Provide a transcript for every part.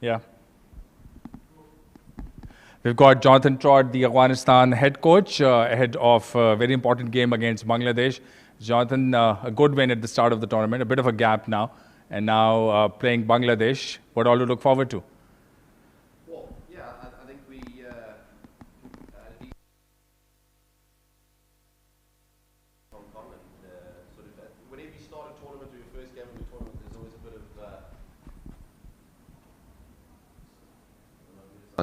Yeah. We've got Jonathan Trott, the Afghanistan head coach, ahead of a very important game against Bangladesh. Jonathan, a good win at the start of the tournament, a bit of a gap now, and now playing Bangladesh. What all to look forward to? Well, yeah, I think we Hong Kong and sort of whenever you start a tournament or your first game of the tournament, there's always a bit of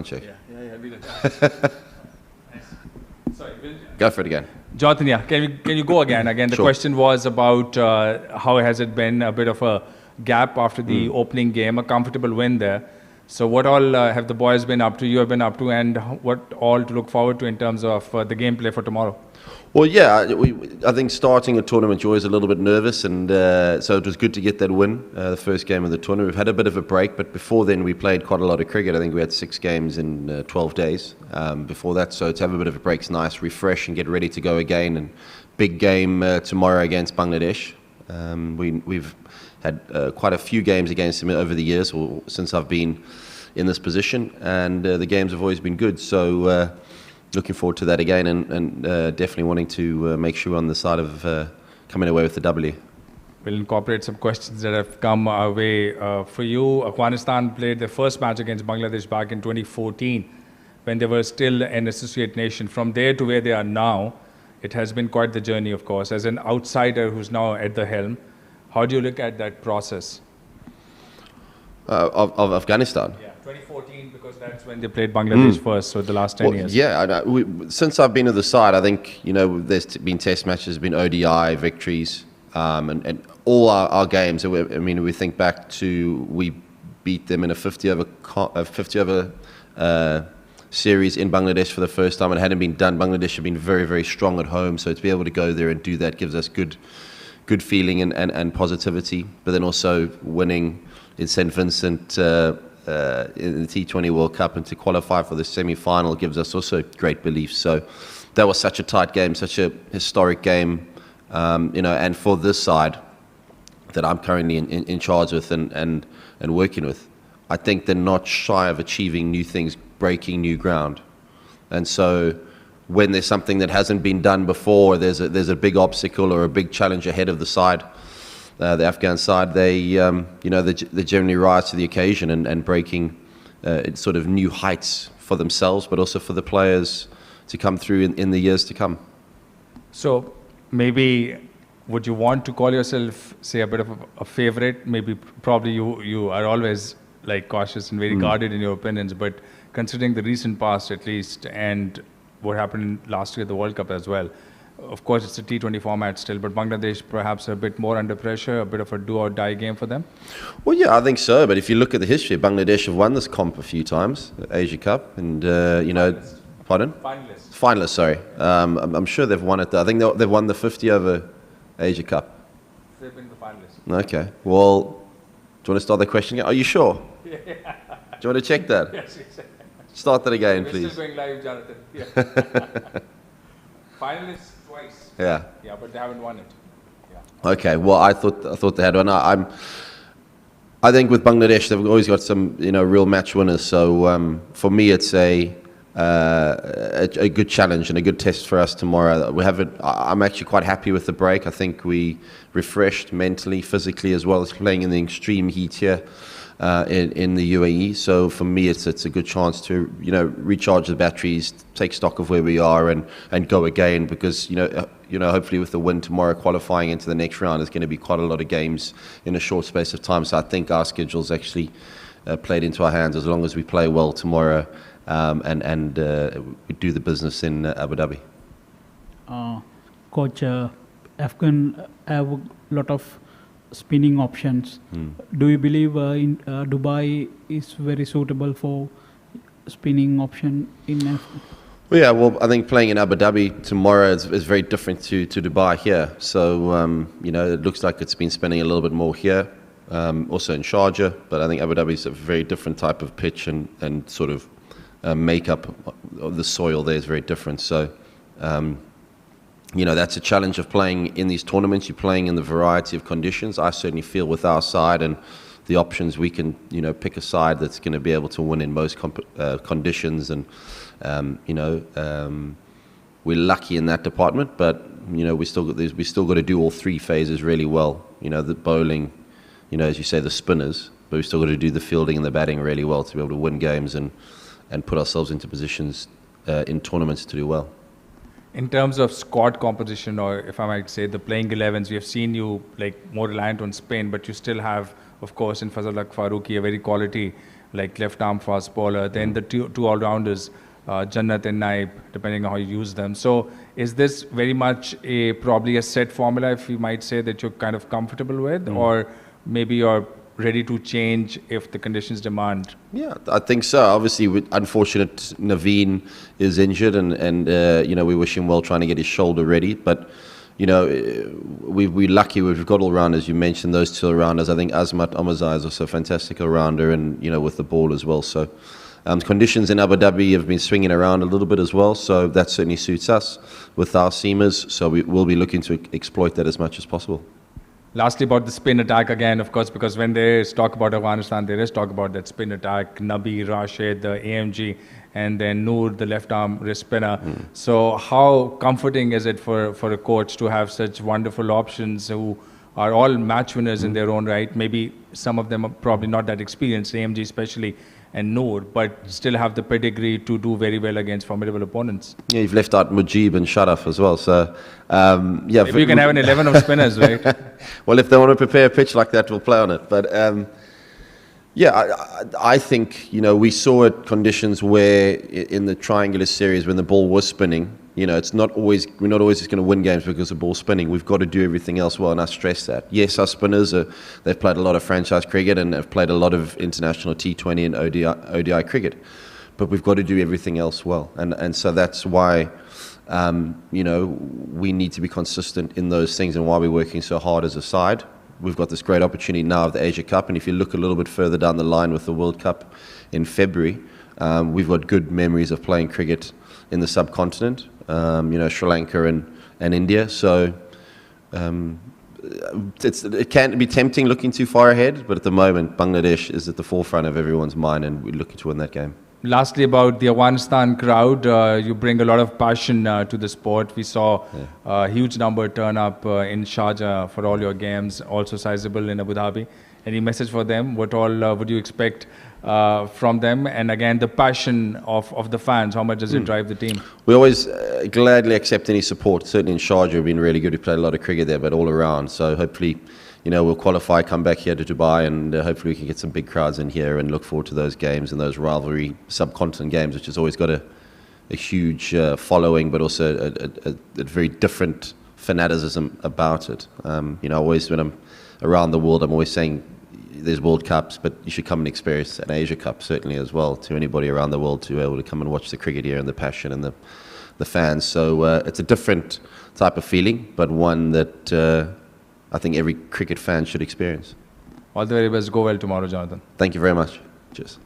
check. Yeah, read it. Sorry, Go for it again. Jonathan, yeah, can you go again? Again, the Sure. question was about how has it been a bit of a gap after the opening game, a comfortable win there. So what all have the boys been up to, you have been up to, and what all to look forward to in terms of the gameplay for tomorrow? Well, yeah, I think starting a tournament, you're always a little bit nervous, and so it was good to get that win, the first game of the tournament. We've had a bit of a break, but before then we played quite a lot of cricket. I think we had 6 games in 12 days before that, so to have a bit of a break's nice, refresh and get ready to go again. And big game tomorrow against Bangladesh. We've had quite a few games against them over the years, or since I've been in this position, and the games have always been good. So looking forward to that again, and definitely wanting to make sure we're on the side of coming away with the W. We'll incorporate some questions that have come our way for you. Afghanistan played their first match against Bangladesh back in 2014 when they were still an associate nation. From there to where they are now, it has been quite the journey, of course. As an outsider who's now at the helm, how do you look at that process? Of Afghanistan? Yeah, 2014, because that's when they played Bangladesh first, so the last 10 years. Yeah, since I've been to the side, I think, there's been test matches, been ODI victories, and all our games. We think back to, we beat them in a 50 over series in Bangladesh for the first time. It hadn't been done. Bangladesh have been very, very strong at home, so to be able to go there and do that gives us good feeling and positivity. But then also winning in St. Vincent in the T20 World Cup and to qualify for the semi-final gives us also great belief. So that was such a tight game, such a historic game, and for this side that I'm currently in charge with and working with, I think they're not shy of achieving new things, breaking new ground. And so when there's something that hasn't been done before, there's a big obstacle or a big challenge ahead of the side, the Afghan side, they generally rise to the occasion and breaking sort of new heights for themselves, but also for the players to come through in the years to come. So maybe would you want to call yourself, say, a bit of a favorite? Maybe probably you are always like cautious and very guarded in your opinions, but considering the recent past at least and what happened last year at the World Cup as well, of course it's a T20 format still, but Bangladesh perhaps a bit more under pressure, a bit of a do or die game for them? Well, yeah, I think so, but if you look at the history, Bangladesh have won this comp a few times, Asia Cup, and pardon? Finalists, sorry. I'm sure they've won it. I think they've won the 50 over Asia Cup. They've been the finalists. Okay. Well, do you want to start the question again? Are you sure? Yeah. Do you want to check that? Yes. Start that again, We're please. still going live, Jonathan. Yeah. Finalists twice. Yeah. Yeah, but they haven't won it. Yeah. Okay. Well, I thought they had one. I think with Bangladesh, they've always got some real match winners. So for me, it's a good challenge and a good test for us tomorrow. I'm actually quite happy with the break. I think we refreshed mentally, physically, as well as playing in the extreme heat here in the UAE. So for me, it's a good chance to recharge the batteries, take stock of where we are, and go again. Because hopefully with the win tomorrow, qualifying into the next round is going to be quite a lot of games in a short space of time. So I think our schedule's actually played into our hands as long as we play well tomorrow. And we do the business in Abu Dhabi. Coach, Afghan have a lot of spinning options. Do you believe in Dubai is very suitable for spinning option in Afghan? Well, yeah, I think playing in Abu Dhabi tomorrow is very different to Dubai here. So, it looks like it's been spinning a little bit more here, also in Sharjah, but I think Abu Dhabi is a very different type of pitch and sort of makeup of the soil there is very different. So, that's a challenge of playing in these tournaments. You're playing in the variety of conditions. I certainly feel with our side and the options, we can, pick a side that's going to be able to win in most conditions. And, we're lucky in that department, but, we still got to do all three phases really well. The bowling, as you say, the spinners, but we still got to do the fielding and the batting really well to be able to win games and put ourselves into positions in tournaments to do well. In terms of squad composition, or if I might say the playing 11s, we have seen you like more reliant on spin, but you still have, of course, in Fazal Haq Farooqi, a very quality like left arm fast bowler. Then the two all-rounders, Jannat and Naib, depending on how you use them. So is this very much probably a set formula, if you might say, that you're kind of comfortable with, or maybe you're ready to change if the conditions demand? Yeah, I think so. Obviously, unfortunate Naveen is injured, and we wish him well trying to get his shoulder ready. But we're lucky we've got all-rounders. You mentioned those two all-rounders. I think Azmat Amazai is also a fantastic all-rounder, and with the ball as well. So conditions in Abu Dhabi have been swinging around a little bit as well. So that certainly suits us with our seamers. So we will be looking to exploit that as much as possible. Lastly, about the spin attack again, of course, because when they talk about Afghanistan, there is talk about that spin attack, Nabi, Rashid, the AMG, and then Noor, the left arm wrist spinner. So how comforting is it for a coach to have such wonderful options who are all match winners in their own right? Maybe some of them are probably not that experienced, AMG especially, and Noor, but still have the pedigree to do very well against formidable opponents. Yeah, you've left out Mujib and Sharaf as well. So, maybe you can have an 11 of spinners, right? Well, if they want to prepare a pitch like that, we'll play on it. But I think we saw it conditions where in the triangular series when the ball was spinning. We're not always just going to win games because the ball's spinning. We've got to do everything else well, and I stress that. Yes, our spinners they've played a lot of franchise cricket and have played a lot of international T20 and ODI cricket, but we've got to do everything else well, and so that's why we need to be consistent in those things, and why we're working so hard as a side. We've got this great opportunity now of the Asia Cup, and if you look a little bit further down the line with the World Cup in February, we've got good memories of playing cricket in the subcontinent, Sri Lanka and India. So it can be tempting looking too far ahead, but at the moment, Bangladesh is at the forefront of everyone's mind, and we're looking to win that game. Lastly, about the Afghanistan crowd, you bring a lot of passion to the sport. We saw a huge number turn up in Sharjah for all your games, also sizable in Abu Dhabi. Any message for them? What all would you expect from them? And again, the passion of the fans, how much does it drive the team? We always gladly accept any support. Certainly in Sharjah, we've been really good. We played a lot of cricket there, but all around. So hopefully, we'll qualify, come back here to Dubai, and hopefully we can get some big crowds in here and look forward to those games and those rivalry subcontinent games, which has always got a huge following, but also a very different fanaticism about it. Always when I'm around the world, I'm always saying there's World Cups, but you should come and experience an Asia Cup certainly as well, to anybody around the world to be able to come and watch the cricket here and the passion and the fans. So it's a different type of feeling, but one that I think every cricket fan should experience. All the very best. Go well tomorrow, Jonathan. Thank you very much. Cheers.